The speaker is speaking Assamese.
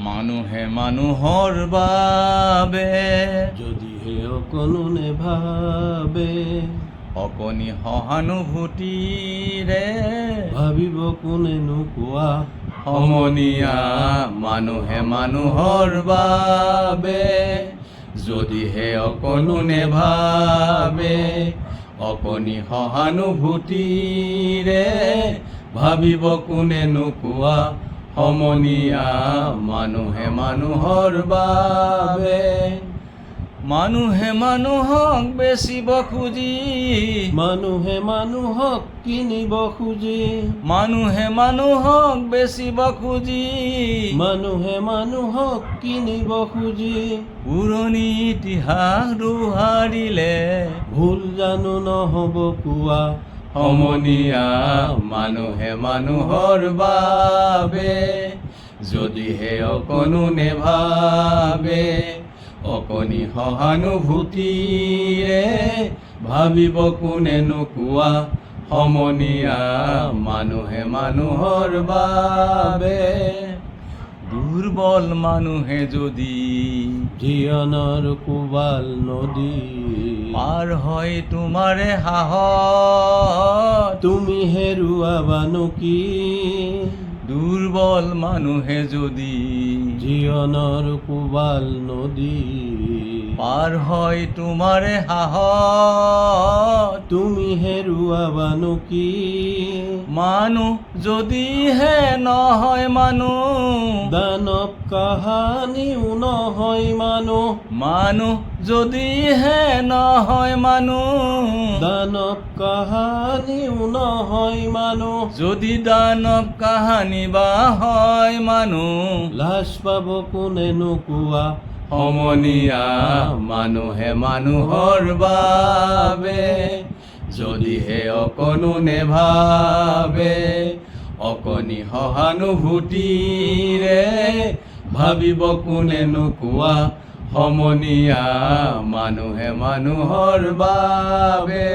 মানুহে মানুহৰ বাবে যদিহে অকণো নেভাবে অকণি সহানুভূতিৰে ভাবিব কোনেনো কোৱা সমনীয়া মানুহে মানুহৰ বাবে যদিহে অকণো নেভাবে অকণি সহানুভূতিৰে ভাবিব কোনেনো কোৱা সমনীয়া মানুহে মানুহৰ বাবে মানুহে মানুহক বেচিব খুজি মানুহে মানুহক কিনিব খুজি মানুহে মানুহক বেচিব খুজি মানুহে মানুহক কিনিব খুজি পুৰণি ইতিহাস দোহাৰিলে ভুল জানো নহ'ব কোৱা সমনীয়া মানুহে মানুহৰ বাবে যদিহে অকণো নেভাবে অকণি সহানুভূতিৰে ভাবিব কোনেনো কোৱা সমনীয়া মানুহে মানুহৰ বাবে দুৰ্বল মানুহে যদি জীৱনৰ কোবাল নদী পাৰ হয় তোমাৰে সাহস তুমি হেৰুৱাবানো কি দুৰ্বল মানুহে যদি জীৱনৰ কোবাল নদী পাৰ হয় তোমাৰে সাহস তুমি হেৰুৱাবানো কি মানুহ যদিহে নহয় মানুহ দানৱ কাহানিও নহয় মানুহ মানুহ যদিহে নহয় মানুহ দানৱ কাহানিও নহয় মানুহ যদি দানৱ কাহানি বা হয় মানুহ লাজ পাব কোনেনো কোৱা সমনীয়া মানুহে মানুহৰ বাবে যদিহে অকণো নেভাবে অকণি সহানুভূতিৰে ভাবিব কোনেনো কোৱা সমনীয়া মানুহে মানুহৰ বাবে